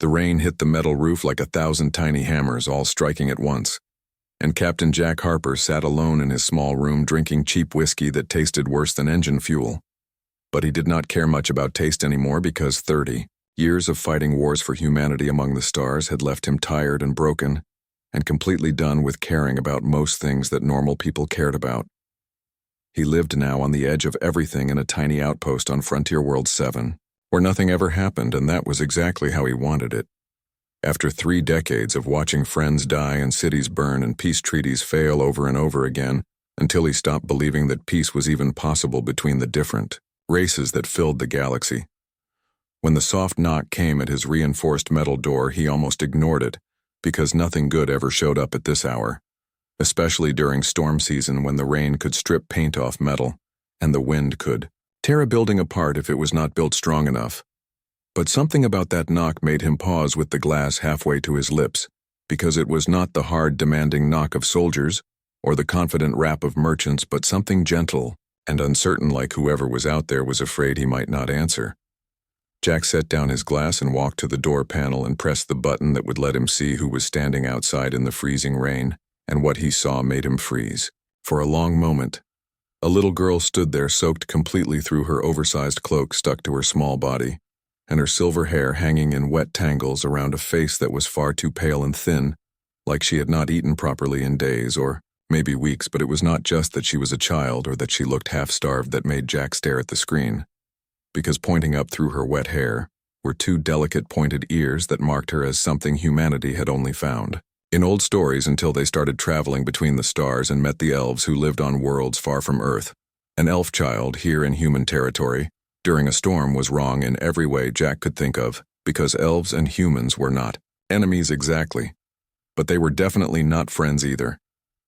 The rain hit the metal roof like 1,000 tiny hammers, all striking at once, and Captain Jack Harper sat alone in his small room drinking cheap whiskey that tasted worse than engine fuel. But he did not care much about taste anymore because 30 years of fighting wars for humanity among the stars had left him tired and broken, and completely done with caring about most things that normal people cared about. He lived now on the edge of everything in a tiny outpost on Frontier World 7, where nothing ever happened, and that was exactly how he wanted it. After 3 decades of watching friends die and cities burn and peace treaties fail over and over again, until he stopped believing that peace was even possible between the different races that filled the galaxy. When the soft knock came at his reinforced metal door, he almost ignored it, because nothing good ever showed up at this hour, especially during storm season when the rain could strip paint off metal, and the wind could tear a building apart if it was not built strong enough. But something about that knock made him pause with the glass halfway to his lips, because it was not the hard, demanding knock of soldiers or the confident rap of merchants, but something gentle and uncertain, like whoever was out there was afraid he might not answer. Jack set down his glass and walked to the door panel and pressed the button that would let him see who was standing outside in the freezing rain, and what he saw made him freeze. For a long moment, a little girl stood there, soaked completely through her oversized cloak stuck to her small body, and her silver hair hanging in wet tangles around a face that was far too pale and thin, like she had not eaten properly in days, or maybe weeks. But it was not just that she was a child or that she looked half-starved that made Jack stare at the screen, because pointing up through her wet hair were 2 delicate pointed ears that marked her as something humanity had only found in old stories until they started traveling between the stars and met the elves who lived on worlds far from Earth. An elf child here in human territory during a storm was wrong in every way Jack could think of, because elves and humans were not enemies exactly, but they were definitely not friends either,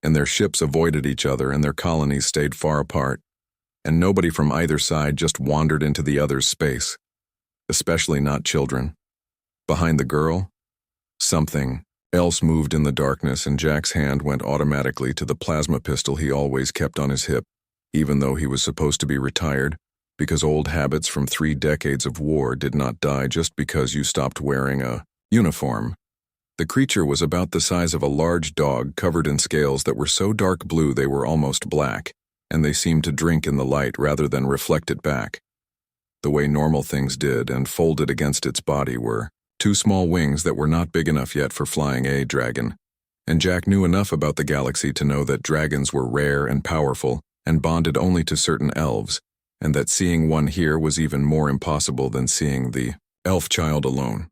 and their ships avoided each other and their colonies stayed far apart, and nobody from either side just wandered into the other's space, especially not children. Behind the girl, something else moved in the darkness, and Jack's hand went automatically to the plasma pistol he always kept on his hip, even though he was supposed to be retired, because old habits from 3 decades of war did not die just because you stopped wearing a uniform. The creature was about the size of a large dog, covered in scales that were so dark blue they were almost black, and they seemed to drink in the light rather than reflect it back, the way normal things did, and folded against its body were 2 small wings that were not big enough yet for flying a dragon. And Jack knew enough about the galaxy to know that dragons were rare and powerful and bonded only to certain elves, and that seeing one here was even more impossible than seeing the elf child alone.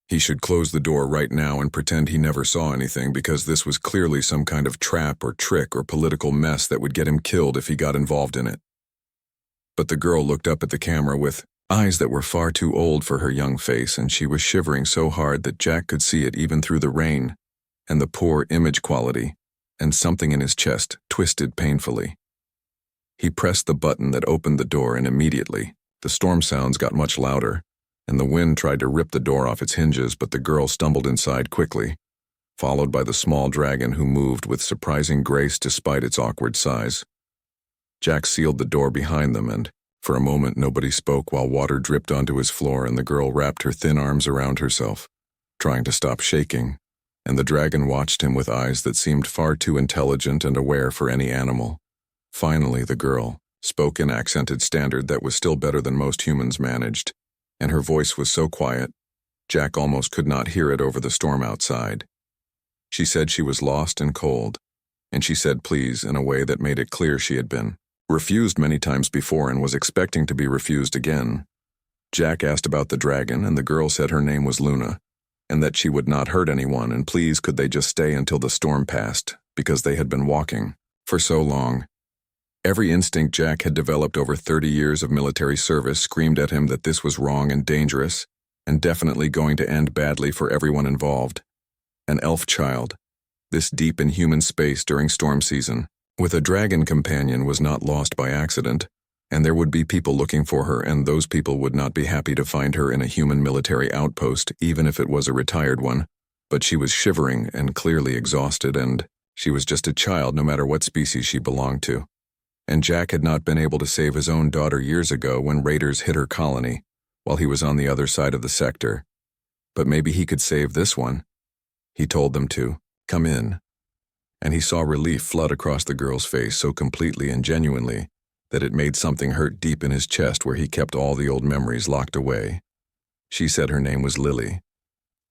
He should close the door right now and pretend he never saw anything, because this was clearly some kind of trap or trick or political mess that would get him killed if he got involved in it. But the girl looked up at the camera with eyes that were far too old for her young face, and she was shivering so hard that Jack could see it even through the rain, and the poor image quality, and something in his chest twisted painfully. He pressed the button that opened the door, and immediately, the storm sounds got much louder, and the wind tried to rip the door off its hinges, but the girl stumbled inside quickly, followed by the small dragon, who moved with surprising grace despite its awkward size. Jack sealed the door behind them, and for a moment nobody spoke while water dripped onto his floor, and the girl wrapped her thin arms around herself, trying to stop shaking, and the dragon watched him with eyes that seemed far too intelligent and aware for any animal. Finally, the girl spoke in accented standard that was still better than most humans managed, and her voice was so quiet, Jack almost could not hear it over the storm outside. She said she was lost and cold, and she said please in a way that made it clear she had been refused many times before and was expecting to be refused again. Jack asked about the dragon, and the girl said her name was Luna, and that she would not hurt anyone, and please could they just stay until the storm passed, because they had been walking for so long. Every instinct Jack had developed over 30 years of military service screamed at him that this was wrong and dangerous, and definitely going to end badly for everyone involved. An elf child, this deep in human space during storm season, with a dragon companion, was not lost by accident, and there would be people looking for her, and those people would not be happy to find her in a human military outpost, even if it was a retired one. But she was shivering and clearly exhausted, and she was just a child no matter what species she belonged to. And Jack had not been able to save his own daughter years ago when raiders hit her colony while he was on the other side of the sector. But maybe he could save this one. He told them to come in, and he saw relief flood across the girl's face so completely and genuinely that it made something hurt deep in his chest where he kept all the old memories locked away. She said her name was Lily,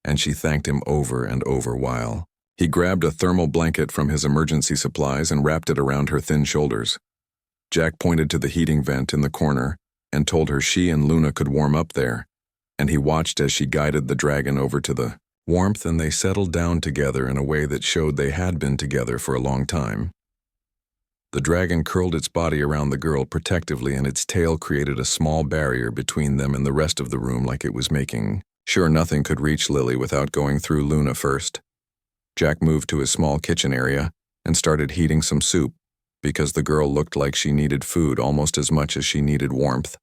and she thanked him over and over while he grabbed a thermal blanket from his emergency supplies and wrapped it around her thin shoulders. Jack pointed to the heating vent in the corner and told her she and Luna could warm up there, and he watched as she guided the dragon over to the warmth, and they settled down together in a way that showed they had been together for a long time. The dragon curled its body around the girl protectively, and its tail created a small barrier between them and the rest of the room, like it was making sure nothing could reach Lily without going through Luna first. Jack moved to his small kitchen area and started heating some soup, because the girl looked like she needed food almost as much as she needed warmth.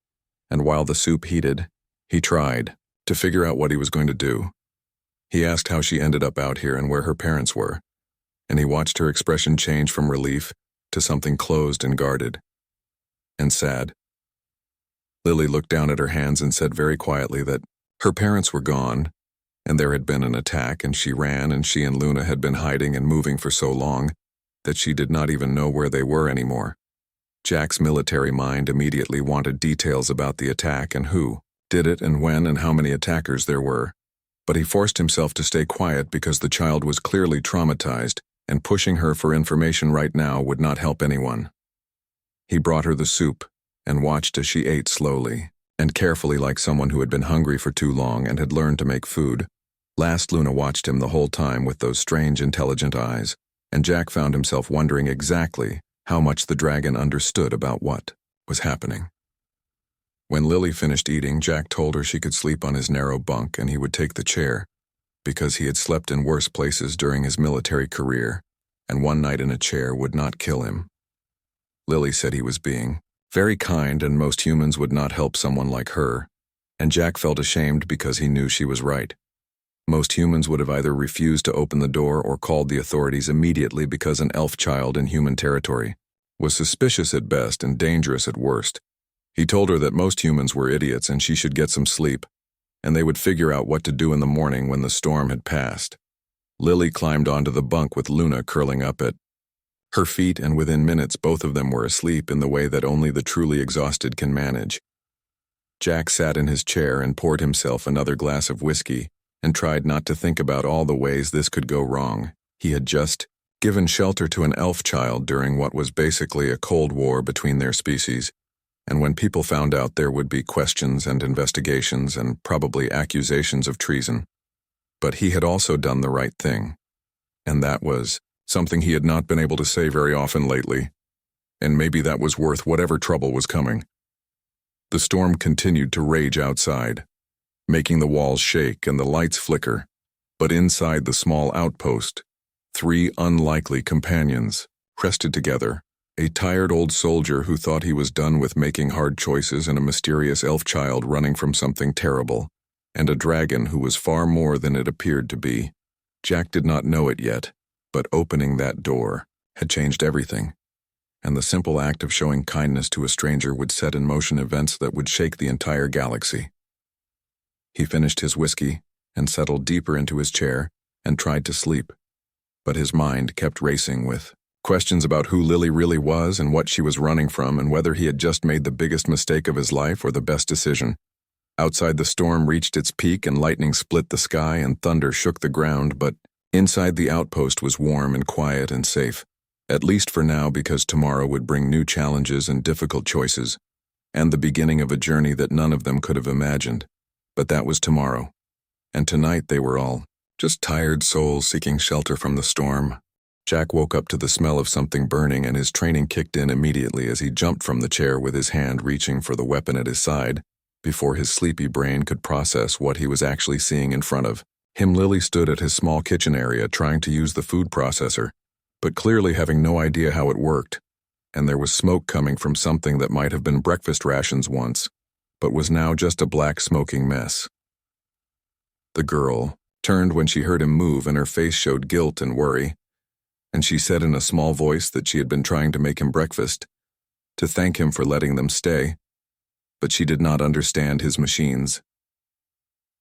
And while the soup heated, he tried to figure out what he was going to do. He asked how she ended up out here and where her parents were, and he watched her expression change from relief to something closed and guarded and sad. Lily looked down at her hands and said very quietly that her parents were gone, and there had been an attack, and she ran, and she and Luna had been hiding and moving for so long that she did not even know where they were anymore. Jack's military mind immediately wanted details about the attack and who did it and when and how many attackers there were, but he forced himself to stay quiet because the child was clearly traumatized, and pushing her for information right now would not help anyone. He brought her the soup and watched as she ate slowly and carefully, like someone who had been hungry for too long and had learned to make food. Last, Luna watched him the whole time with those strange, intelligent eyes, and Jack found himself wondering exactly how much the dragon understood about what was happening. When Lily finished eating, Jack told her she could sleep on his narrow bunk and he would take the chair, because he had slept in worse places during his military career, and one night in a chair would not kill him. Lily said he was being very kind, and most humans would not help someone like her, and Jack felt ashamed because he knew she was right. Most humans would have either refused to open the door or called the authorities immediately, because an elf child in human territory was suspicious at best and dangerous at worst. He told her that most humans were idiots and she should get some sleep, and they would figure out what to do in the morning when the storm had passed. Lily climbed onto the bunk with Luna curling up at her feet, and within minutes both of them were asleep in the way that only the truly exhausted can manage. Jack sat in his chair and poured himself another glass of whiskey and tried not to think about all the ways this could go wrong. He had just given shelter to an elf child during what was basically a cold war between their species, and when people found out, there would be questions and investigations and probably accusations of treason. But he had also done the right thing, and that was something he had not been able to say very often lately, and maybe that was worth whatever trouble was coming. The storm continued to rage outside, making the walls shake and the lights flicker, but inside the small outpost, three unlikely companions rested together: a tired old soldier who thought he was done with making hard choices, and a mysterious elf child running from something terrible, and a dragon who was far more than it appeared to be. Jack did not know it yet, but opening that door had changed everything, and the simple act of showing kindness to a stranger would set in motion events that would shake the entire galaxy. He finished his whiskey and settled deeper into his chair and tried to sleep, but his mind kept racing with questions about who Lily really was and what she was running from, and whether he had just made the biggest mistake of his life or the best decision. Outside, the storm reached its peak and lightning split the sky and thunder shook the ground, but inside the outpost was warm and quiet and safe, at least for now, because tomorrow would bring new challenges and difficult choices, and the beginning of a journey that none of them could have imagined. But that was tomorrow, and tonight they were all just tired souls seeking shelter from the storm. Jack woke up to the smell of something burning, and his training kicked in immediately as he jumped from the chair with his hand reaching for the weapon at his side before his sleepy brain could process what he was actually seeing in front of him. Lily stood at his small kitchen area trying to use the food processor, but clearly having no idea how it worked, and there was smoke coming from something that might have been breakfast rations once, but was now just a black smoking mess. The girl turned when she heard him move, and her face showed guilt and worry, and she said in a small voice that she had been trying to make him breakfast, to thank him for letting them stay, but she did not understand his machines.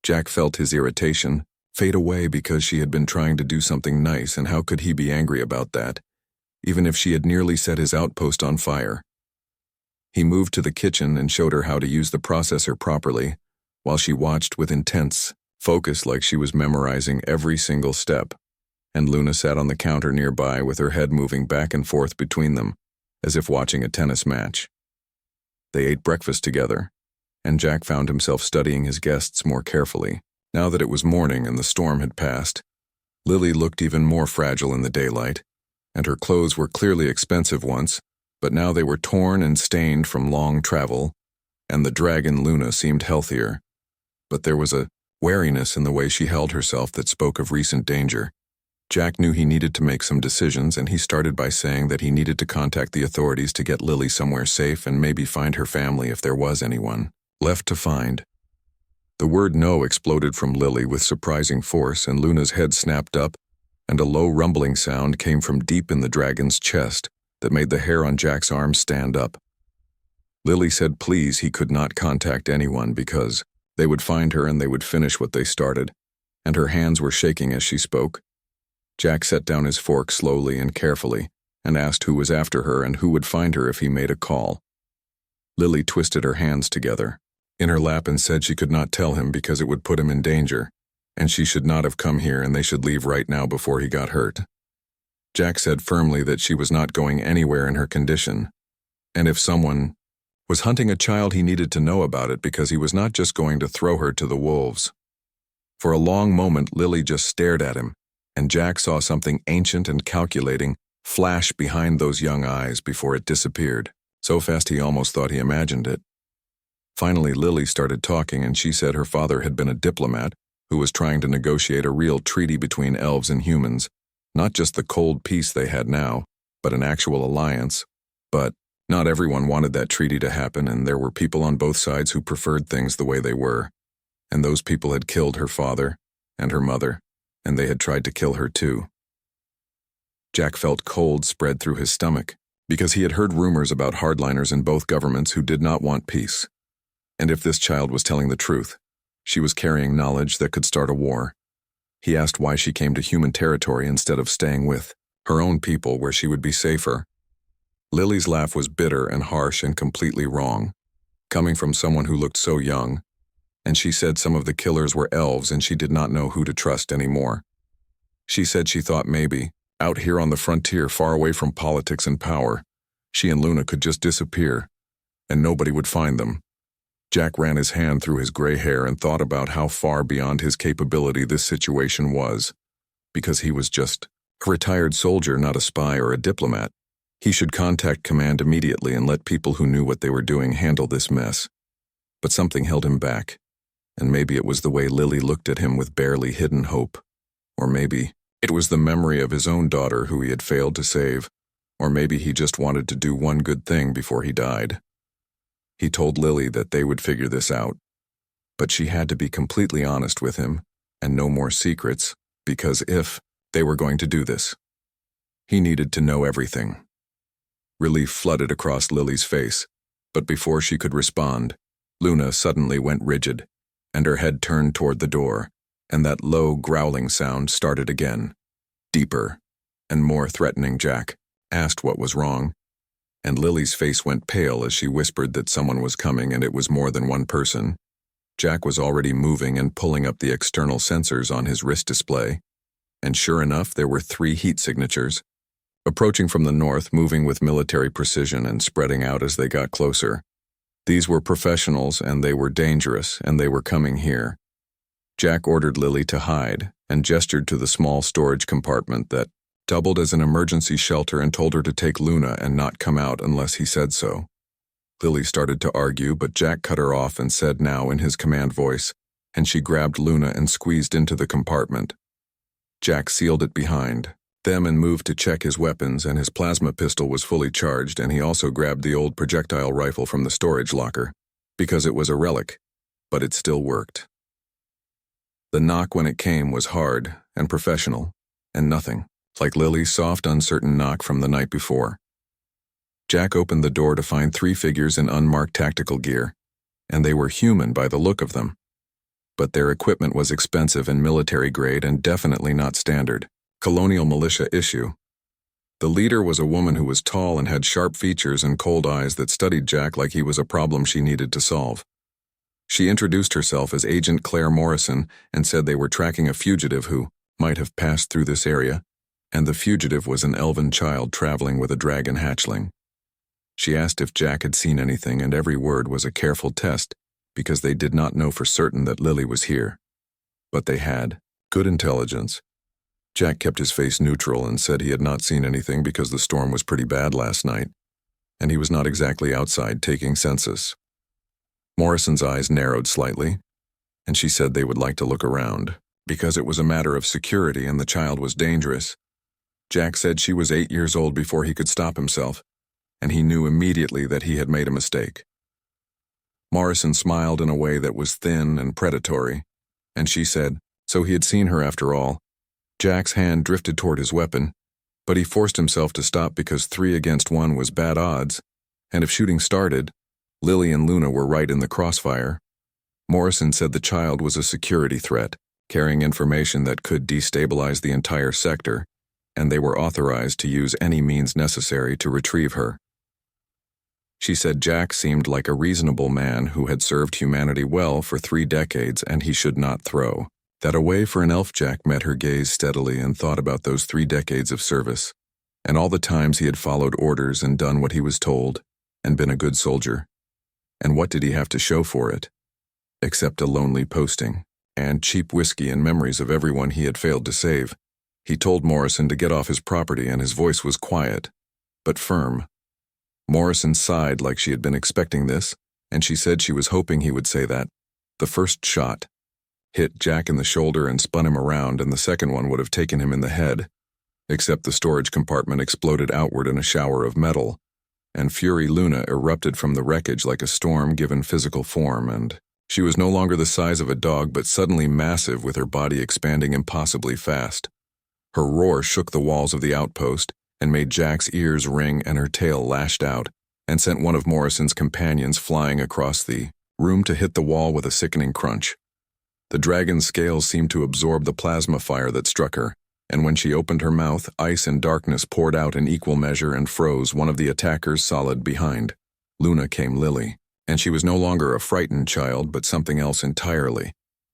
Jack felt his irritation fade away because she had been trying to do something nice, and how could he be angry about that, even if she had nearly set his outpost on fire? He moved to the kitchen and showed her how to use the processor properly, while she watched with intense focus like she was memorizing every single step, and Luna sat on the counter nearby with her head moving back and forth between them, as if watching a tennis match. They ate breakfast together, and Jack found himself studying his guests more carefully. Now that it was morning and the storm had passed, Lily looked even more fragile in the daylight, and her clothes were clearly expensive once, but now they were torn and stained from long travel, and the dragon Luna seemed healthier. But there was a wariness in the way she held herself that spoke of recent danger. Jack knew he needed to make some decisions, and he started by saying that he needed to contact the authorities to get Lily somewhere safe and maybe find her family if there was anyone left to find. The word no exploded from Lily with surprising force, and Luna's head snapped up, and a low rumbling sound came from deep in the dragon's chest that made the hair on Jack's arm stand up. Lily said please he could not contact anyone because they would find her and they would finish what they started, and her hands were shaking as she spoke. Jack set down his fork slowly and carefully and asked who was after her and who would find her if he made a call. Lily twisted her hands together in her lap and said she could not tell him because it would put him in danger, and she should not have come here and they should leave right now before he got hurt. Jack said firmly that she was not going anywhere in her condition, and if someone was hunting a child he needed to know about it because he was not just going to throw her to the wolves. For a long moment Lily just stared at him, and Jack saw something ancient and calculating flash behind those young eyes before it disappeared, so fast he almost thought he imagined it. Finally Lily started talking, and she said her father had been a diplomat who was trying to negotiate a real treaty between elves and humans, not just the cold peace they had now, but an actual alliance. But not everyone wanted that treaty to happen, and there were people on both sides who preferred things the way they were, and those people had killed her father and her mother, and they had tried to kill her too. Jack felt cold spread through his stomach, because he had heard rumors about hardliners in both governments who did not want peace. And if this child was telling the truth, she was carrying knowledge that could start a war. He asked why she came to human territory instead of staying with her own people where she would be safer. Lily's laugh was bitter and harsh and completely wrong, coming from someone who looked so young, and she said some of the killers were elves and she did not know who to trust anymore. She said she thought maybe, out here on the frontier far away from politics and power, she and Luna could just disappear, and nobody would find them. Jack ran his hand through his gray hair and thought about how far beyond his capability this situation was, because he was just a retired soldier, not a spy or a diplomat. He should contact command immediately and let people who knew what they were doing handle this mess. But something held him back, and maybe it was the way Lily looked at him with barely hidden hope. Or maybe it was the memory of his own daughter who he had failed to save, or maybe he just wanted to do one good thing before he died. He told Lily that they would figure this out, but she had to be completely honest with him and no more secrets, because if they were going to do this, he needed to know everything. Relief flooded across Lily's face, but before she could respond, Luna suddenly went rigid, and her head turned toward the door, and that low growling sound started again, deeper and more threatening. Jack asked what was wrong, and Lily's face went pale as she whispered that someone was coming, and it was more than one person. Jack was already moving and pulling up the external sensors on his wrist display, and sure enough, there were 3 heat signatures, approaching from the north, moving with military precision and spreading out as they got closer. These were professionals, and they were dangerous, and they were coming here. Jack ordered Lily to hide and gestured to the small storage compartment that doubled as an emergency shelter and told her to take Luna and not come out unless he said so. Lily started to argue, but Jack cut her off and said now in his command voice, and she grabbed Luna and squeezed into the compartment. Jack sealed it behind them and moved to check his weapons, and his plasma pistol was fully charged, and he also grabbed the old projectile rifle from the storage locker, because it was a relic, but it still worked. The knock when it came was hard and professional, and nothing like Lily's soft, uncertain knock from the night before. Jack opened the door to find 3 figures in unmarked tactical gear, and they were human by the look of them. but their equipment was expensive and military grade and definitely not standard. Colonial militia issue. The leader was a woman who was tall and had sharp features and cold eyes that studied Jack like he was a problem she needed to solve. She introduced herself as Agent Claire Morrison and said they were tracking a fugitive who might have passed through this area, and the fugitive was an elven child traveling with a dragon hatchling. She asked if Jack had seen anything, and every word was a careful test because they did not know for certain that Lily was here. But they had good intelligence. Jack kept his face neutral and said he had not seen anything because the storm was pretty bad last night, and he was not exactly outside taking census. Morrison's eyes narrowed slightly, and she said they would like to look around, because it was a matter of security and the child was dangerous. Jack said she was 8 years old before he could stop himself, and he knew immediately that he had made a mistake. Morrison smiled in a way that was thin and predatory, and she said, so he had seen her after all. Jack's hand drifted toward his weapon, but he forced himself to stop because 3 against 1 was bad odds, and if shooting started, Lily and Luna were right in the crossfire. Morrison said the child was a security threat, carrying information that could destabilize the entire sector, and they were authorized to use any means necessary to retrieve her. She said Jack seemed like a reasonable man who had served humanity well for 3 decades and he should not throw that away for an elf. Jack met her gaze steadily and thought about those 3 decades of service, and all the times he had followed orders and done what he was told, and been a good soldier. And what did he have to show for it? Except a lonely posting, and cheap whiskey and memories of everyone he had failed to save. He told Morrison to get off his property, and his voice was quiet, but firm. Morrison sighed like she had been expecting this, and she said she was hoping he would say that. The first shot hit Jack in the shoulder and spun him around, and the second one would have taken him in the head, except the storage compartment exploded outward in a shower of metal, and Fury Luna erupted from the wreckage like a storm given physical form, and she was no longer the size of a dog but suddenly massive, with her body expanding impossibly fast. Her roar shook the walls of the outpost and made Jack's ears ring, and her tail lashed out and sent one of Morrison's companions flying across the room to hit the wall with a sickening crunch. The dragon's scales seemed to absorb the plasma fire that struck her, and when she opened her mouth, ice and darkness poured out in equal measure and froze one of the attackers solid behind. Luna came Lily, and she was no longer a frightened child but something else entirely,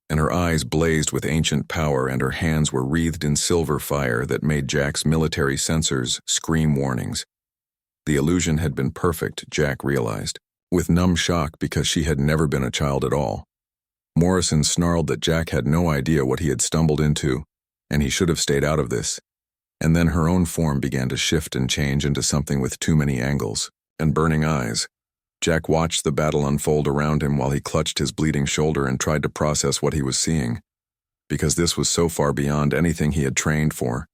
and her eyes blazed with ancient power and her hands were wreathed in silver fire that made Jack's military sensors scream warnings. The illusion had been perfect, Jack realized, with numb shock because she had never been a child at all. Morrison snarled that Jack had no idea what he had stumbled into, and he should have stayed out of this. And then her own form began to shift and change into something with too many angles and burning eyes. Jack watched the battle unfold around him while he clutched his bleeding shoulder and tried to process what he was seeing, because this was so far beyond anything he had trained for.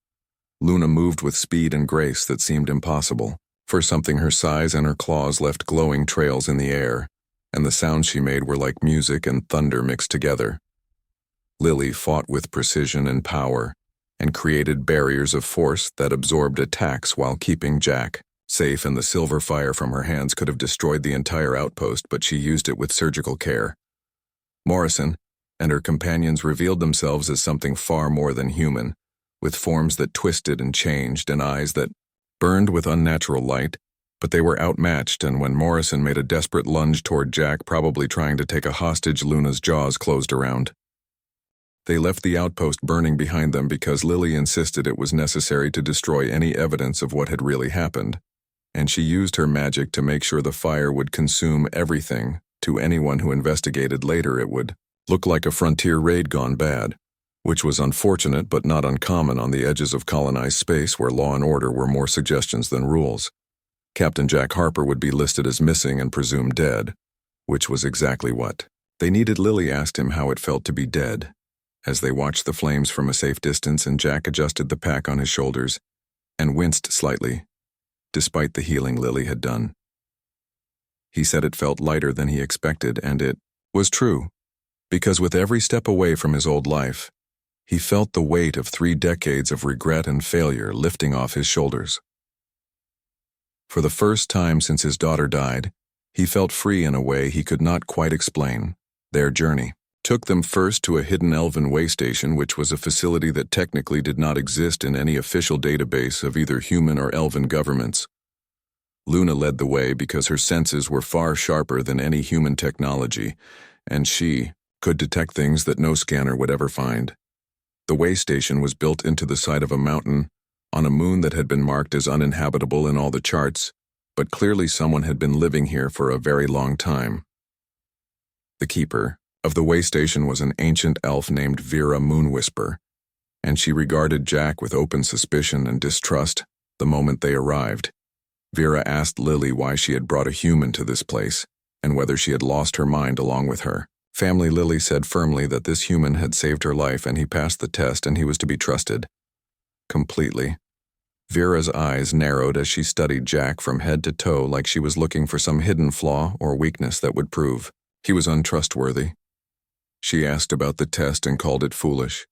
Luna moved with speed and grace that seemed impossible. For something her size, and her claws left glowing trails in the air, and the sounds she made were like music and thunder mixed together. Lily fought with precision and power, and created barriers of force that absorbed attacks while keeping Jack safe, and the silver fire from her hands could have destroyed the entire outpost, but she used it with surgical care. Morrison and her companions revealed themselves as something far more than human, with forms that twisted and changed and eyes that burned with unnatural light, but they were outmatched, and when Morrison made a desperate lunge toward Jack, probably trying to take a hostage, Luna's jaws closed around. They left the outpost burning behind them because Lily insisted it was necessary to destroy any evidence of what had really happened, and she used her magic to make sure the fire would consume everything. To anyone who investigated later, it would look like a frontier raid gone bad, which was unfortunate but not uncommon on the edges of colonized space where law and order were more suggestions than rules. Captain Jack Harper would be listed as missing and presumed dead, which was exactly what they needed. Lily asked him how it felt to be dead, as they watched the flames from a safe distance, and Jack adjusted the pack on his shoulders and winced slightly, despite the healing Lily had done. He said it felt lighter than he expected, and it was true, because with every step away from his old life, he felt the weight of 3 decades of regret and failure lifting off his shoulders. For the first time since his daughter died, he felt free in a way he could not quite explain. Their journey took them first to a hidden elven way station, which was a facility that technically did not exist in any official database of either human or elven governments. Luna led the way because her senses were far sharper than any human technology, and she could detect things that no scanner would ever find. The way station was built into the side of a mountain, on a moon that had been marked as uninhabitable in all the charts, but clearly someone had been living here for a very long time. The keeper of the way station was an ancient elf named Vera Moonwhisper, and she regarded Jack with open suspicion and distrust the moment they arrived. Vera asked Lily why she had brought a human to this place, and whether she had lost her mind along with her. Family Lily said firmly that this human had saved her life and he passed the test and he was to be trusted. Completely. Vera's eyes narrowed as she studied Jack from head to toe like she was looking for some hidden flaw or weakness that would prove he was untrustworthy. She asked about the test and called it foolish,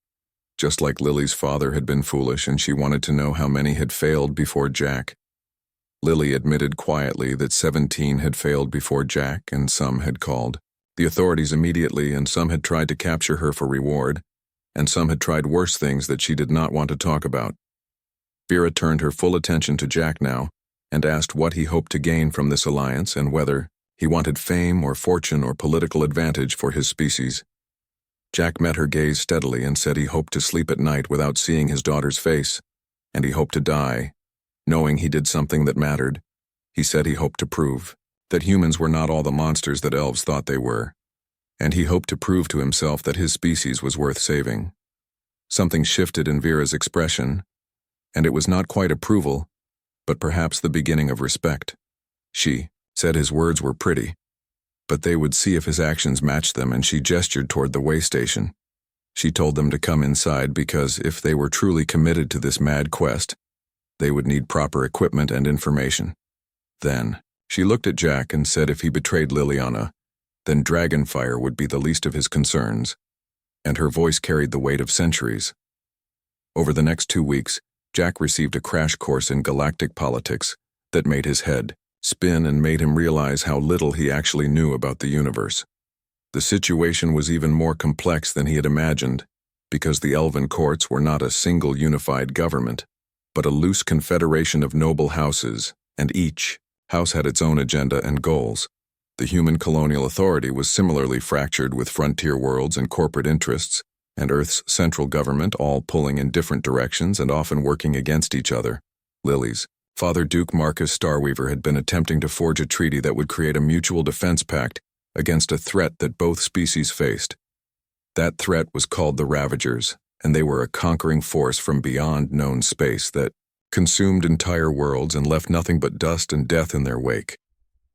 just like Lily's father had been foolish, and she wanted to know how many had failed before Jack. Lily admitted quietly that 17 had failed before Jack and some had called the authorities immediately, and some had tried to capture her for reward, and some had tried worse things that she did not want to talk about. Vera turned her full attention to Jack now and asked what he hoped to gain from this alliance and whether he wanted fame or fortune or political advantage for his species. Jack met her gaze steadily and said he hoped to sleep at night without seeing his daughter's face, and he hoped to die, knowing he did something that mattered. He said he hoped to prove that humans were not all the monsters that elves thought they were, and he hoped to prove to himself that his species was worth saving. Something shifted in Vera's expression, and it was not quite approval, but perhaps the beginning of respect. She said his words were pretty, but they would see if his actions matched them, and she gestured toward the way station. She told them to come inside because if they were truly committed to this mad quest, they would need proper equipment and information. Then, she looked at Jack and said if he betrayed Liliana, then Dragonfire would be the least of his concerns, and her voice carried the weight of centuries. Over the next 2 weeks, Jack received a crash course in galactic politics that made his head spin and made him realize how little he actually knew about the universe. The situation was even more complex than he had imagined, because the elven courts were not a single unified government, but a loose confederation of noble houses, and each house had its own agenda and goals. The human colonial authority was similarly fractured with frontier worlds and corporate interests, and Earth's central government all pulling in different directions and often working against each other. Lily's father, Duke Marcus Starweaver, had been attempting to forge a treaty that would create a mutual defense pact against a threat that both species faced. That threat was called the Ravagers, and they were a conquering force from beyond known space that consumed entire worlds and left nothing but dust and death in their wake.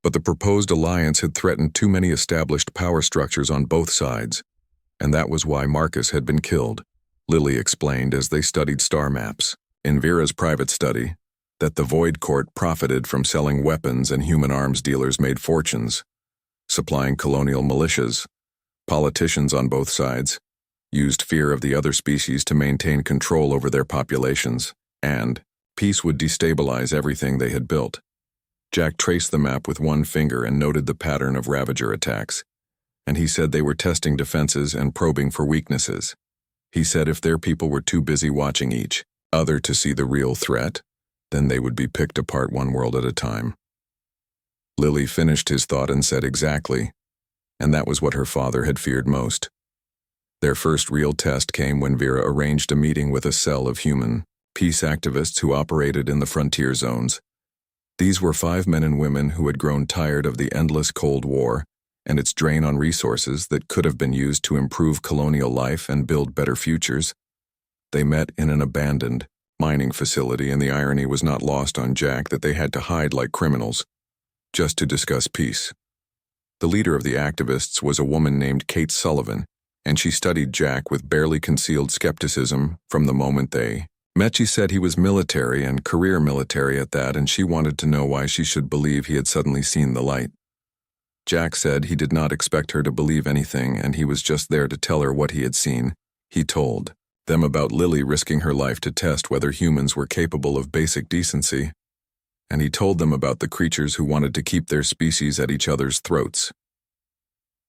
But the proposed alliance had threatened too many established power structures on both sides, and that was why Marcus had been killed, Lily explained as they studied star maps. In Vera's private study, that the Void Court profited from selling weapons and human arms dealers made fortunes, supplying colonial militias. Politicians on both sides used fear of the other species to maintain control over their populations, and peace would destabilize everything they had built. Jack traced the map with one finger and noted the pattern of Ravager attacks, and he said they were testing defenses and probing for weaknesses. He said if their people were too busy watching each other to see the real threat, then they would be picked apart one world at a time. Lily finished his thought and said exactly, and that was what her father had feared most. Their first real test came when Vera arranged a meeting with a cell of human peace activists who operated in the frontier zones. These were 5 men and women who had grown tired of the endless Cold War and its drain on resources that could have been used to improve colonial life and build better futures. They met in an abandoned mining facility, and the irony was not lost on Jack that they had to hide like criminals, just to discuss peace. The leader of the activists was a woman named Kate Sullivan, and she studied Jack with barely concealed skepticism from the moment they met. She said he was military and career military at that, and she wanted to know why she should believe he had suddenly seen the light. Jack said he did not expect her to believe anything, and he was just there to tell her what he had seen. He told them about Lily risking her life to test whether humans were capable of basic decency, and he told them about the creatures who wanted to keep their species at each other's throats.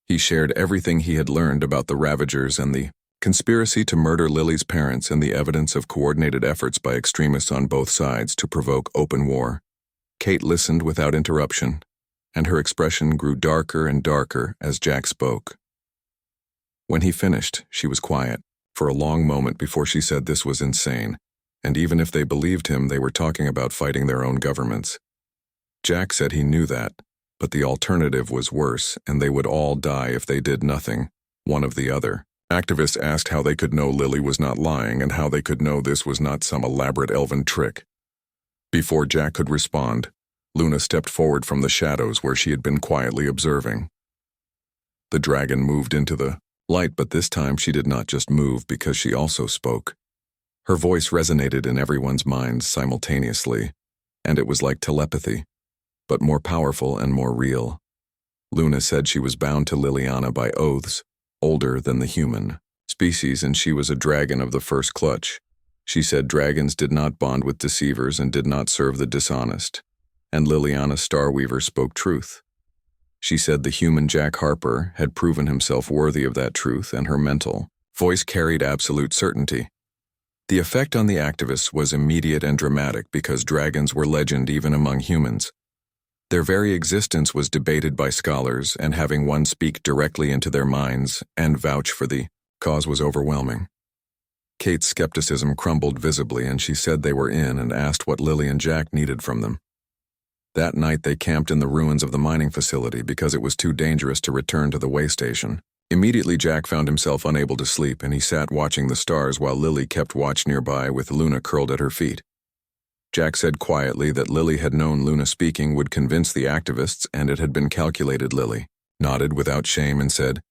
He shared everything he had learned about the Ravagers and the conspiracy to murder Lily's parents and the evidence of coordinated efforts by extremists on both sides to provoke open war. Kate listened without interruption, and her expression grew darker and darker as Jack spoke. When he finished, she was quiet for a long moment before she said this was insane, and even if they believed him, they were talking about fighting their own governments. Jack said he knew that, but the alternative was worse, and they would all die if they did nothing, one of the other. Activists asked how they could know Lily was not lying and how they could know this was not some elaborate elven trick. Before Jack could respond, Luna stepped forward from the shadows where she had been quietly observing. The dragon moved into the light, but this time she did not just move because she also spoke. Her voice resonated in everyone's minds simultaneously, and it was like telepathy, but more powerful and more real. Luna said she was bound to Liliana by oaths, older than the human species, and she was a dragon of the first clutch. She said dragons did not bond with deceivers and did not serve the dishonest, and Liliana Starweaver spoke truth. She said the human Jack Harper had proven himself worthy of that truth, and her mental voice carried absolute certainty. The effect on the activists was immediate and dramatic because dragons were legend even among humans. Their very existence was debated by scholars, and having one speak directly into their minds and vouch for the cause was overwhelming. Kate's skepticism crumbled visibly, and she said they were in and asked what Lily and Jack needed from them. That night they camped in the ruins of the mining facility because it was too dangerous to return to the way station. Immediately Jack found himself unable to sleep, and he sat watching the stars while Lily kept watch nearby with Luna curled at her feet. Jack said quietly that Lily had known Luna speaking would convince the activists, and it had been calculated. Lily nodded without shame and said,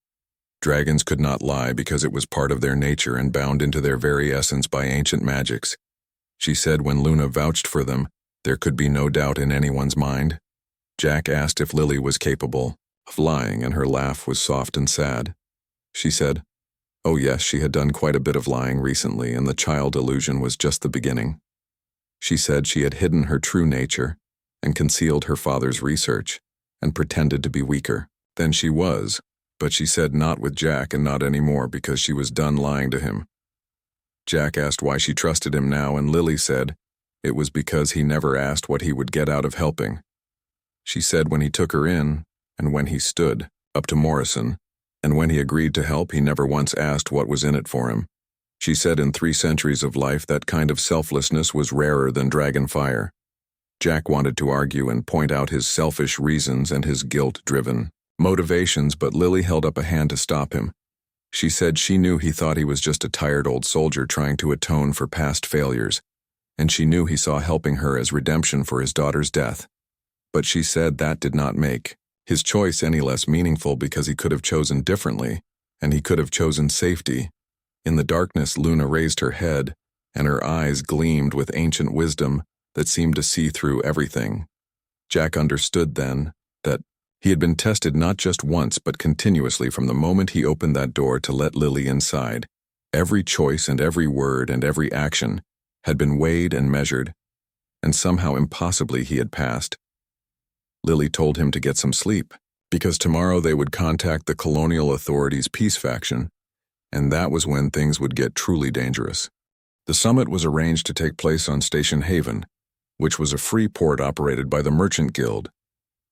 "Dragons could not lie because it was part of their nature and bound into their very essence by ancient magics." She said when Luna vouched for them, there could be no doubt in anyone's mind. Jack asked if Lily was capable of lying, and her laugh was soft and sad. She said, "Oh yes, she had done quite a bit of lying recently, and the child illusion was just the beginning." She said she had hidden her true nature and concealed her father's research and pretended to be weaker than she was, but she said not with Jack and not anymore because she was done lying to him. Jack asked why she trusted him now, and Lily said it was because he never asked what he would get out of helping. She said when he took her in, and when he stood up to Morrison, and when he agreed to help, he never once asked what was in it for him. She said in 3 centuries of life that kind of selflessness was rarer than dragon fire. Jack wanted to argue and point out his selfish reasons and his guilt-driven motivations, but Lily held up a hand to stop him. She said she knew he thought he was just a tired old soldier trying to atone for past failures, and she knew he saw helping her as redemption for his daughter's death. But she said that did not make his choice any less meaningful because he could have chosen differently, and he could have chosen safety. In the darkness, Luna raised her head, and her eyes gleamed with ancient wisdom that seemed to see through everything. Jack understood then that he had been tested not just once but continuously from the moment he opened that door to let Lily inside. Every choice and every word and every action had been weighed and measured, and somehow impossibly he had passed. Lily told him to get some sleep, because tomorrow they would contact the colonial authorities' peace faction, and that was when things would get truly dangerous. The summit was arranged to take place on Station Haven, which was a free port operated by the Merchant Guild,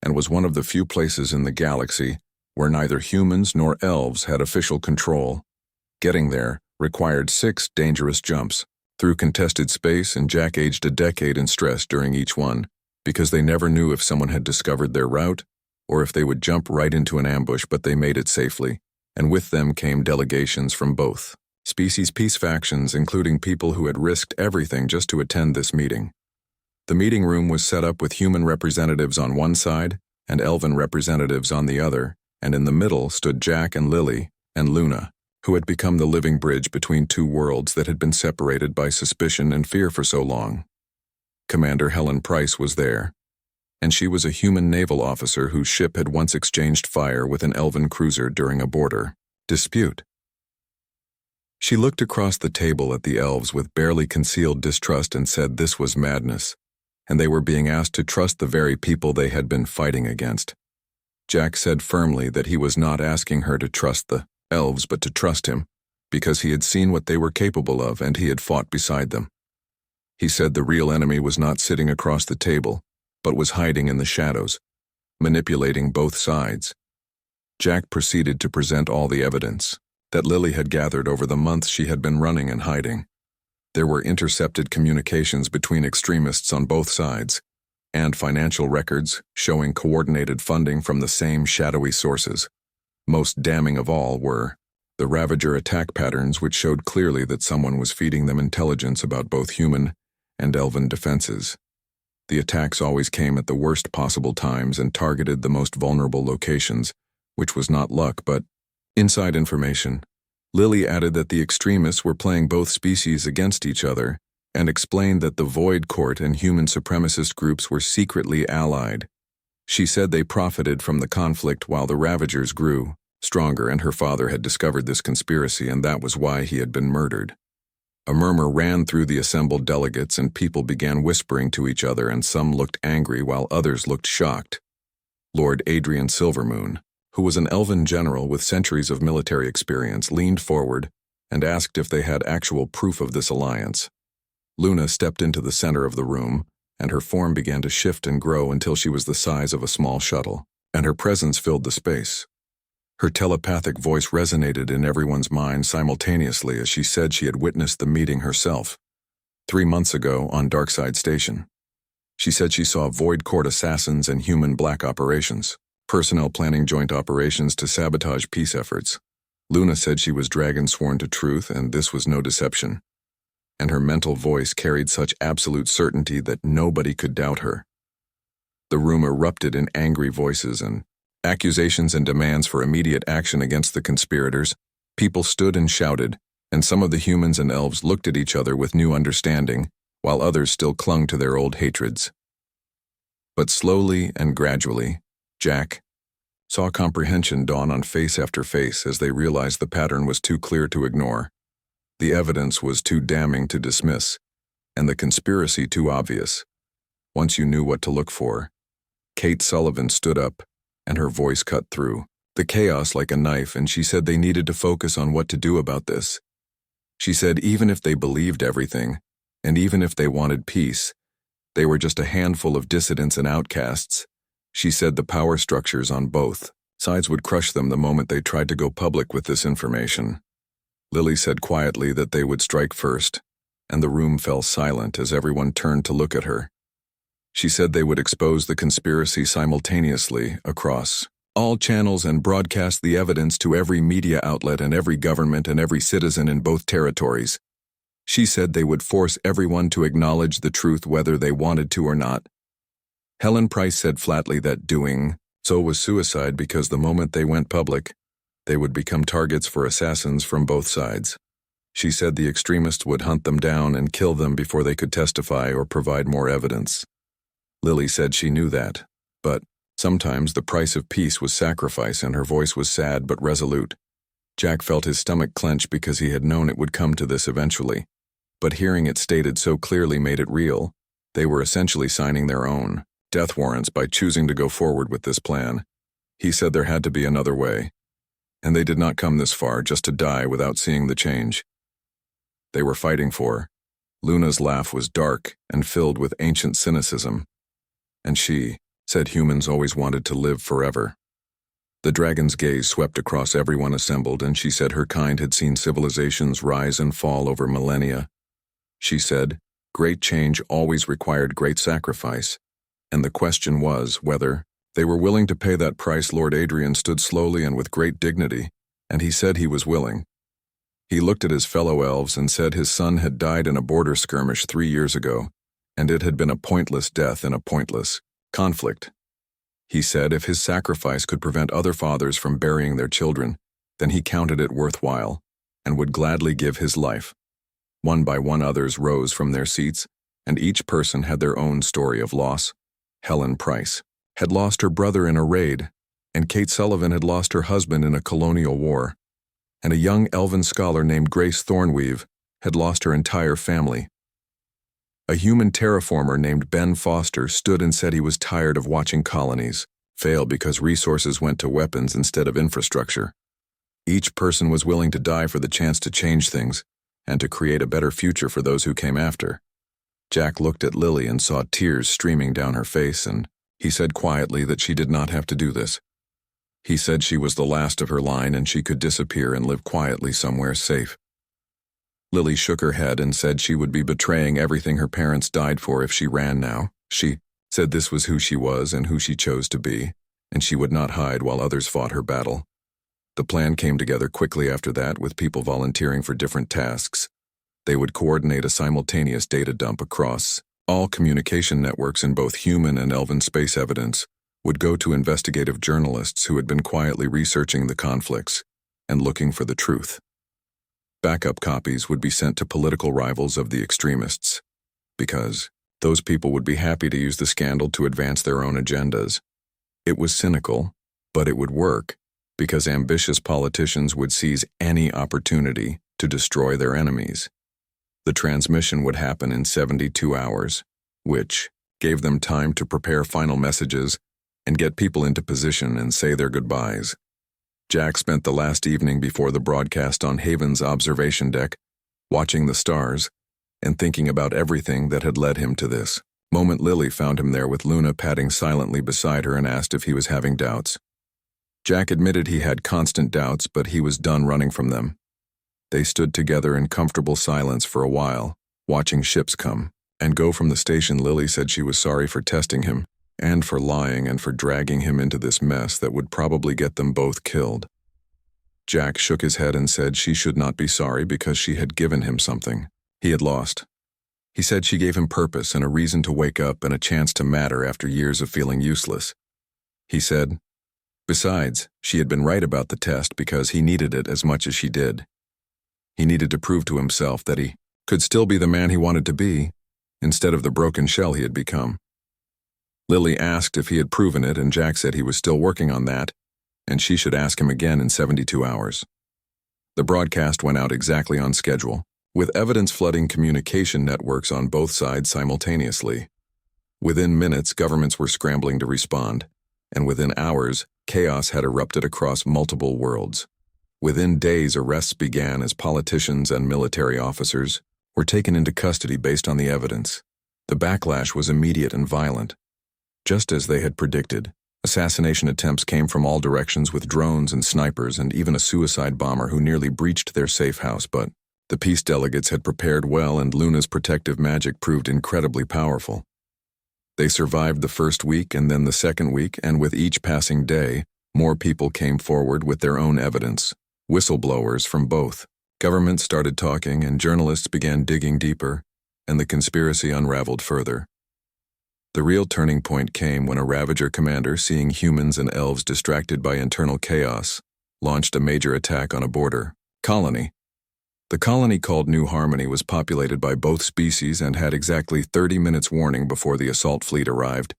and was one of the few places in the galaxy where neither humans nor elves had official control. Getting there required 6 dangerous jumps through contested space, and Jack aged a decade in stress during each one, because they never knew if someone had discovered their route or if they would jump right into an ambush, but they made it safely, and with them came delegations from both species peace factions, including people who had risked everything just to attend this meeting. The meeting room was set up with human representatives on one side and elven representatives on the other, and in the middle stood Jack and Lily and Luna, who had become the living bridge between 2 worlds that had been separated by suspicion and fear for so long. Commander Helen Price was there, and she was a human naval officer whose ship had once exchanged fire with an elven cruiser during a border dispute. She looked across the table at the elves with barely concealed distrust and said this was madness, and they were being asked to trust the very people they had been fighting against. Jack said firmly that he was not asking her to trust the elves but to trust him, because he had seen what they were capable of and he had fought beside them. He said the real enemy was not sitting across the table, but was hiding in the shadows, manipulating both sides. Jack proceeded to present all the evidence that Lily had gathered over the months she had been running and hiding. There were intercepted communications between extremists on both sides, and financial records showing coordinated funding from the same shadowy sources. Most damning of all were the Ravager attack patterns, which showed clearly that someone was feeding them intelligence about both human and elven defenses. The attacks always came at the worst possible times and targeted the most vulnerable locations, which was not luck but inside information. Lily added that the extremists were playing both species against each other and explained that the Void Court and human supremacist groups were secretly allied. She said they profited from the conflict while the Ravagers grew stronger, and her father had discovered this conspiracy and that was why he had been murdered. A murmur ran through the assembled delegates and people began whispering to each other, and some looked angry while others looked shocked. Lord Adrian Silvermoon, who was an elven general with centuries of military experience, leaned forward and asked if they had actual proof of this alliance. Luna stepped into the center of the room, and her form began to shift and grow until she was the size of a small shuttle, and her presence filled the space. Her telepathic voice resonated in everyone's mind simultaneously as she said she had witnessed the meeting herself 3 months ago on Darkside Station. She said she saw Void Court assassins and human black operations, personnel planning joint operations to sabotage peace efforts. Luna said she was dragon sworn to truth, and this was no deception. And her mental voice carried such absolute certainty that nobody could doubt her. The room erupted in angry voices and accusations and demands for immediate action against the conspirators. People stood and shouted, and some of the humans and elves looked at each other with new understanding, while others still clung to their old hatreds. But slowly and gradually, Jack saw comprehension dawn on face after face as they realized the pattern was too clear to ignore. The evidence was too damning to dismiss, and the conspiracy too obvious. Once you knew what to look for, Kate Sullivan stood up, and her voice cut through the chaos like a knife, and she said they needed to focus on what to do about this. She said even if they believed everything, and even if they wanted peace, they were just a handful of dissidents and outcasts. She said the power structures on both sides would crush them the moment they tried to go public with this information. Lily said quietly that they would strike first, and the room fell silent as everyone turned to look at her. She said they would expose the conspiracy simultaneously across all channels and broadcast the evidence to every media outlet and every government and every citizen in both territories. She said they would force everyone to acknowledge the truth whether they wanted to or not. Helen Price said flatly that doing so was suicide because the moment they went public, they would become targets for assassins from both sides. She said the extremists would hunt them down and kill them before they could testify or provide more evidence. Lily said she knew that, but sometimes the price of peace was sacrifice, and her voice was sad but resolute. Jack felt his stomach clench because he had known it would come to this eventually, but hearing it stated so clearly made it real. They were essentially signing their own death warrants by choosing to go forward with this plan. He said there had to be another way, and they did not come this far just to die without seeing the change they were fighting for. Luna's laugh was dark and filled with ancient cynicism. And she said humans always wanted to live forever. The dragon's gaze swept across everyone assembled, and she said her kind had seen civilizations rise and fall over millennia. She said, great change always required great sacrifice, and the question was whether they were willing to pay that price. Lord Adrian stood slowly and with great dignity, and he said he was willing. He looked at his fellow elves and said his son had died in a border skirmish 3 years ago, and it had been a pointless death in a pointless conflict. He said if his sacrifice could prevent other fathers from burying their children, then he counted it worthwhile and would gladly give his life. One by one others rose from their seats, and each person had their own story of loss. Helen Price had lost her brother in a raid, and Kate Sullivan had lost her husband in a colonial war, and a young elven scholar named Grace Thornweave had lost her entire family. A human terraformer named Ben Foster stood and said he was tired of watching colonies fail because resources went to weapons instead of infrastructure. Each person was willing to die for the chance to change things and to create a better future for those who came after. Jack looked at Lily and saw tears streaming down her face, and he said quietly that she did not have to do this. He said she was the last of her line and she could disappear and live quietly somewhere safe. Lily shook her head and said she would be betraying everything her parents died for if she ran now. She said this was who she was and who she chose to be, and she would not hide while others fought her battle. The plan came together quickly after that, with people volunteering for different tasks. They would coordinate a simultaneous data dump across all communication networks in both human and elven space. Evidence would go to investigative journalists who had been quietly researching the conflicts and looking for the truth. Backup copies would be sent to political rivals of the extremists, because those people would be happy to use the scandal to advance their own agendas. It was cynical, but it would work, because ambitious politicians would seize any opportunity to destroy their enemies. The transmission would happen in 72 hours, which gave them time to prepare final messages and get people into position and say their goodbyes. Jack spent the last evening before the broadcast on Haven's observation deck, watching the stars and thinking about everything that had led him to this moment. Lily found him there with Luna padding silently beside her and asked if he was having doubts. Jack admitted he had constant doubts, but he was done running from them. They stood together in comfortable silence for a while, watching ships come and go from the station. Lily said she was sorry for testing him, and for lying, and for dragging him into this mess that would probably get them both killed. Jack shook his head and said she should not be sorry because she had given him something he had lost. He said she gave him purpose and a reason to wake up and a chance to matter after years of feeling useless. He said, besides, she had been right about the test because he needed it as much as she did. He needed to prove to himself that he could still be the man he wanted to be, instead of the broken shell he had become. Lily asked if he had proven it, and Jack said he was still working on that, and she should ask him again in 72 hours. The broadcast went out exactly on schedule, with evidence flooding communication networks on both sides simultaneously. Within minutes, governments were scrambling to respond, and within hours, chaos had erupted across multiple worlds. Within days, arrests began as politicians and military officers were taken into custody based on the evidence. The backlash was immediate and violent. Just as they had predicted, assassination attempts came from all directions with drones and snipers and even a suicide bomber who nearly breached their safe house, but the peace delegates had prepared well and Luna's protective magic proved incredibly powerful. They survived the first week and then the second week, and with each passing day, more people came forward with their own evidence. Whistleblowers from both governments started talking, and journalists began digging deeper, and the conspiracy unraveled further. The real turning point came when a Ravager commander, seeing humans and elves distracted by internal chaos, launched a major attack on a border colony. The colony, called New Harmony, was populated by both species and had exactly 30 minutes warning before the assault fleet arrived.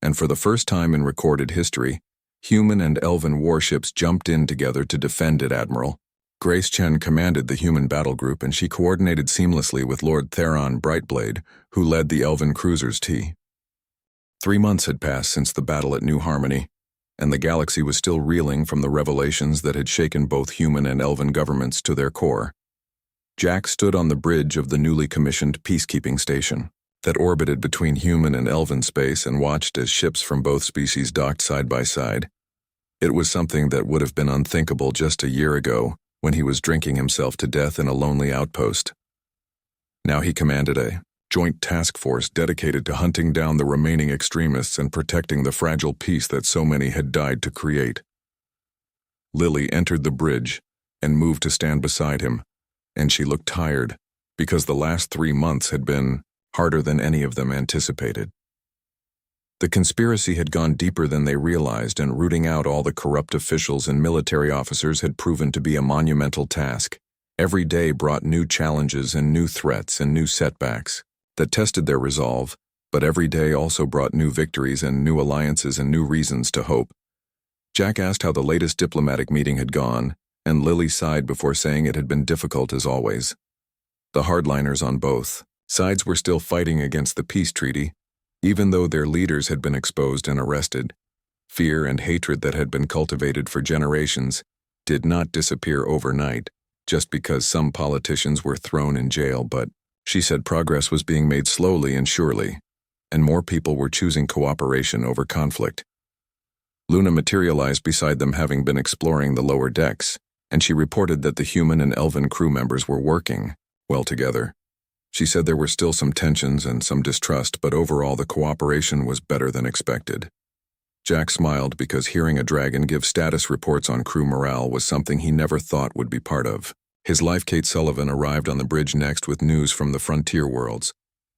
And for the first time in recorded history, human and elven warships jumped in together to defend it. Admiral Grace Chen commanded the human battle group, and she coordinated seamlessly with Lord Theron Brightblade, who led the elven cruisers T. 3 months had passed since the battle at New Harmony, and the galaxy was still reeling from the revelations that had shaken both human and elven governments to their core. Jack stood on the bridge of the newly commissioned peacekeeping station that orbited between human and elven space and watched as ships from both species docked side by side. It was something that would have been unthinkable just a year ago when he was drinking himself to death in a lonely outpost. Now he commanded a joint task force dedicated to hunting down the remaining extremists and protecting the fragile peace that so many had died to create. Lily entered the bridge and moved to stand beside him, and she looked tired because the last 3 months had been harder than any of them anticipated. The conspiracy had gone deeper than they realized, and rooting out all the corrupt officials and military officers had proven to be a monumental task. Every day brought new challenges and new threats and new setbacks that tested their resolve, but every day also brought new victories and new alliances and new reasons to hope. Jack asked how the latest diplomatic meeting had gone, and Lily sighed before saying it had been difficult as always. The hardliners on both sides were still fighting against the peace treaty, even though their leaders had been exposed and arrested. Fear and hatred that had been cultivated for generations did not disappear overnight just because some politicians were thrown in jail, but she said progress was being made slowly and surely, and more people were choosing cooperation over conflict. Luna materialized beside them, having been exploring the lower decks, and she reported that the human and elven crew members were working well together. She said there were still some tensions and some distrust, but overall the cooperation was better than expected. Jack smiled because hearing a dragon give status reports on crew morale was something he never thought would be part of. His wife Kate Sullivan arrived on the bridge next with news from the frontier worlds,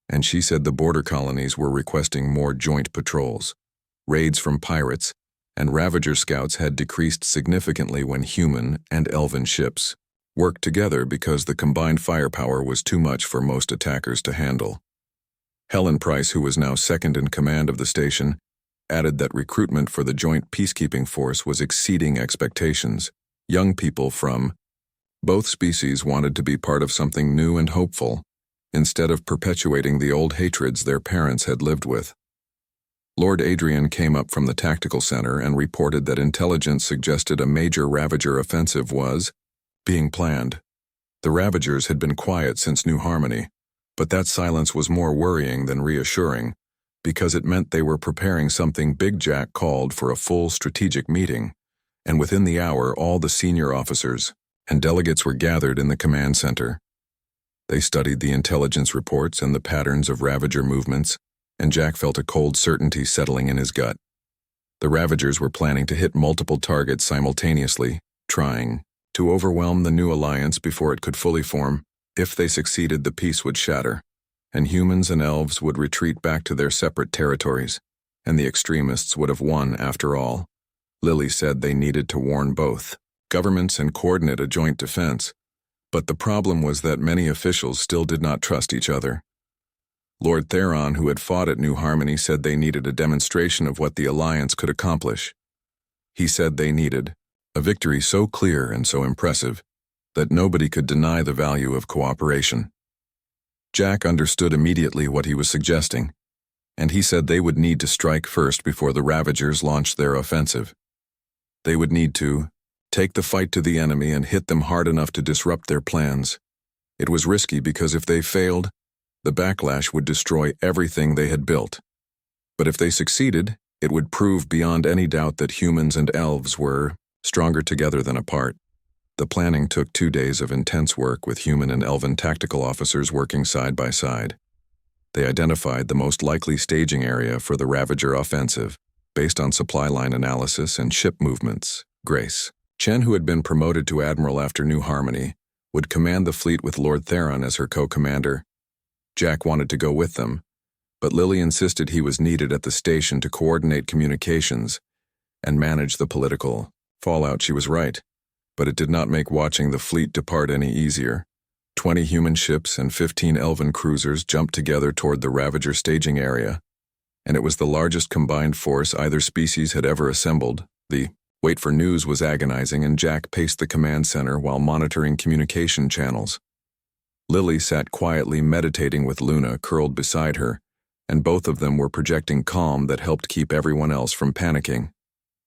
and she said the border colonies were requesting more joint patrols. Raids from pirates and Ravager scouts had decreased significantly when human and elven ships worked together because the combined firepower was too much for most attackers to handle. Helen Price, who was now second in command of the station, added that recruitment for the joint peacekeeping force was exceeding expectations. Young people from both species wanted to be part of something new and hopeful, instead of perpetuating the old hatreds their parents had lived with. Lord Adrian came up from the tactical center and reported that intelligence suggested a major Ravager offensive was being planned. The Ravagers had been quiet since New Harmony, but that silence was more worrying than reassuring, because it meant they were preparing something big. Jack called for a full strategic meeting, and within the hour all the senior officers and delegates were gathered in the command center. They studied the intelligence reports and the patterns of Ravager movements, and Jack felt a cold certainty settling in his gut. The Ravagers were planning to hit multiple targets simultaneously, trying to overwhelm the new alliance before it could fully form. If they succeeded, the peace would shatter, and humans and elves would retreat back to their separate territories, and the extremists would have won after all. Lily said they needed to warn both governments and coordinate a joint defense, but the problem was that many officials still did not trust each other. Lord Theron, who had fought at New Harmony, said they needed a demonstration of what the alliance could accomplish. He said they needed a victory so clear and so impressive that nobody could deny the value of cooperation. Jack understood immediately what he was suggesting, and he said they would need to strike first before the Ravagers launched their offensive. They would need to take the fight to the enemy and hit them hard enough to disrupt their plans. It was risky because if they failed, the backlash would destroy everything they had built. But if they succeeded, it would prove beyond any doubt that humans and elves were stronger together than apart. The planning took 2 days of intense work with human and elven tactical officers working side by side. They identified the most likely staging area for the Ravager offensive, based on supply line analysis and ship movements. Grace Chen, who had been promoted to admiral after New Harmony, would command the fleet with Lord Theron as her co-commander. Jack wanted to go with them, but Lily insisted he was needed at the station to coordinate communications and manage the political fallout. She was right, but it did not make watching the fleet depart any easier. 20 human ships and 15 elven cruisers jumped together toward the Ravager staging area, and it was the largest combined force either species had ever assembled. The wait for news was agonizing, and Jack paced the command center while monitoring communication channels. Lily sat quietly meditating with Luna curled beside her, and both of them were projecting calm that helped keep everyone else from panicking.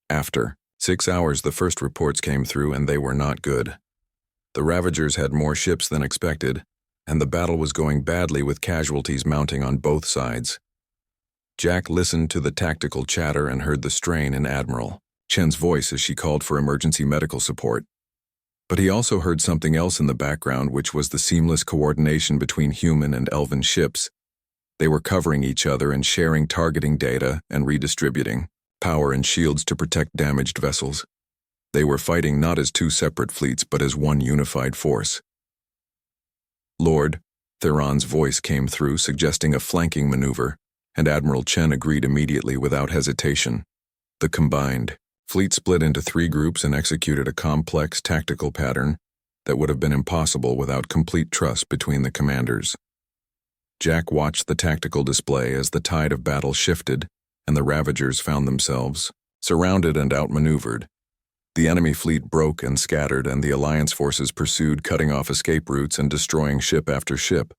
After 6 hours, the first reports came through, and they were not good. The Ravagers had more ships than expected, and the battle was going badly with casualties mounting on both sides. Jack listened to the tactical chatter and heard the strain in Admiral Chen's voice as she called for emergency medical support. But he also heard something else in the background, which was the seamless coordination between human and elven ships. They were covering each other and sharing targeting data and redistributing power and shields to protect damaged vessels. They were fighting not as two separate fleets but as one unified force. Lord Theron's voice came through, suggesting a flanking maneuver, and Admiral Chen agreed immediately without hesitation. The combined fleet split into 3 groups and executed a complex tactical pattern that would have been impossible without complete trust between the commanders. Jack watched the tactical display as the tide of battle shifted, and the Ravagers found themselves surrounded and outmaneuvered. The enemy fleet broke and scattered, and the Alliance forces pursued, cutting off escape routes and destroying ship after ship.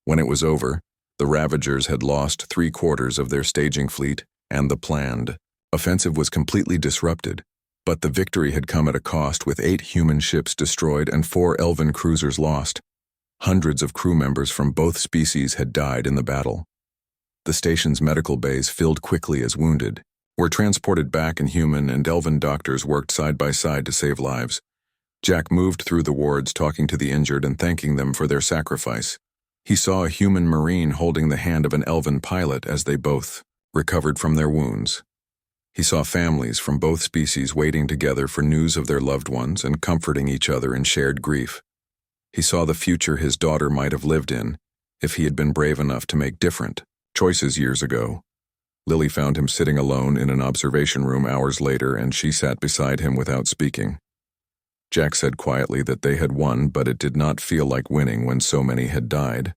When it was over, the Ravagers had lost 3/4 of their staging fleet and the planned Offensive was completely disrupted, but the victory had come at a cost, with 8 human ships destroyed and 4 elven cruisers lost. Hundreds of crew members from both species had died in the battle. The station's medical bays filled quickly as wounded were transported back, and human and elven doctors worked side by side to save lives. Jack moved through the wards, talking to the injured and thanking them for their sacrifice. He saw a human marine holding the hand of an elven pilot as they both recovered from their wounds. He saw families from both species waiting together for news of their loved ones and comforting each other in shared grief. He saw the future his daughter might have lived in if he had been brave enough to make different choices years ago. Lily found him sitting alone in an observation room hours later, and she sat beside him without speaking. Jack said quietly that they had won, but it did not feel like winning when so many had died.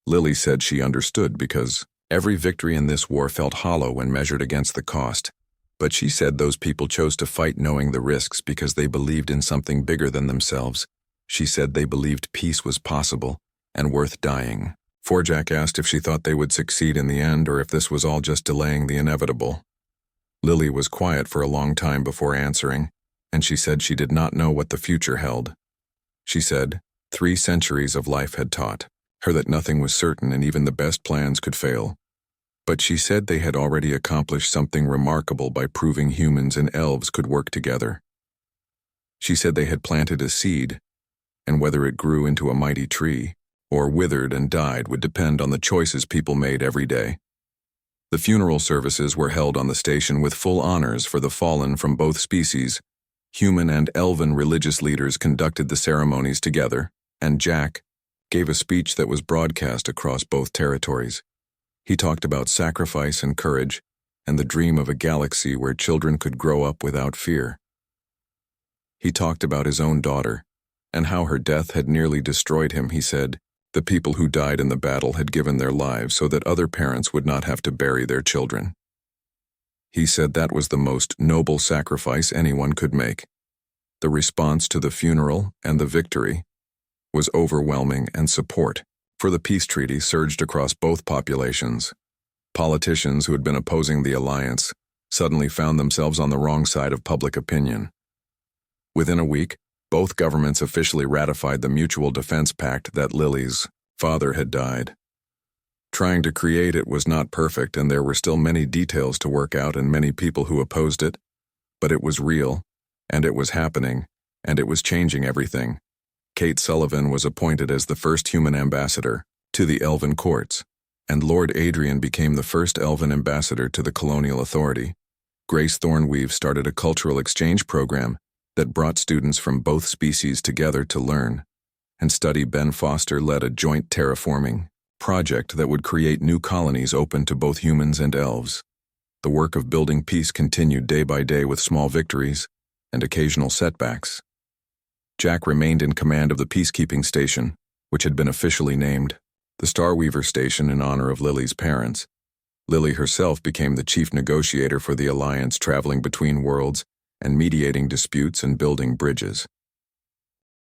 Lily said she understood, because every victory in this war felt hollow when measured against the cost. But she said those people chose to fight knowing the risks because they believed in something bigger than themselves. She said they believed peace was possible and worth dying. For Jack asked if she thought they would succeed in the end, or if this was all just delaying the inevitable. Lily was quiet for a long time before answering, and she said she did not know what the future held. She said 3 centuries of life had taught her that nothing was certain and even the best plans could fail. But she said they had already accomplished something remarkable by proving humans and elves could work together. She said they had planted a seed, and whether it grew into a mighty tree or withered and died would depend on the choices people made every day. The funeral services were held on the station with full honors for the fallen from both species. Human and elven religious leaders conducted the ceremonies together, and Jack gave a speech that was broadcast across both territories. He talked about sacrifice and courage, and the dream of a galaxy where children could grow up without fear. He talked about his own daughter, and how her death had nearly destroyed him. He said, the people who died in the battle had given their lives so that other parents would not have to bury their children. He said that was the most noble sacrifice anyone could make. The response to the funeral and the victory was overwhelming, and support for the peace treaty surged across both populations. Politicians who had been opposing the alliance suddenly found themselves on the wrong side of public opinion. Within a week, both governments officially ratified the Mutual Defense Pact that Lily's father had died. Trying to create it was not perfect, and there were still many details to work out and many people who opposed it, but it was real, and it was happening, and it was changing everything. Kate Sullivan was appointed as the first human ambassador to the Elven courts, and Lord Adrian became the first Elven ambassador to the colonial authority. Grace Thornweave started a cultural exchange program that brought students from both species together to learn and study. Ben Foster led a joint terraforming project that would create new colonies open to both humans and elves. The work of building peace continued day by day with small victories and occasional setbacks. Jack remained in command of the peacekeeping station, which had been officially named the Starweaver Station in honor of Lily's parents. Lily herself became the chief negotiator for the Alliance, traveling between worlds and mediating disputes and building bridges.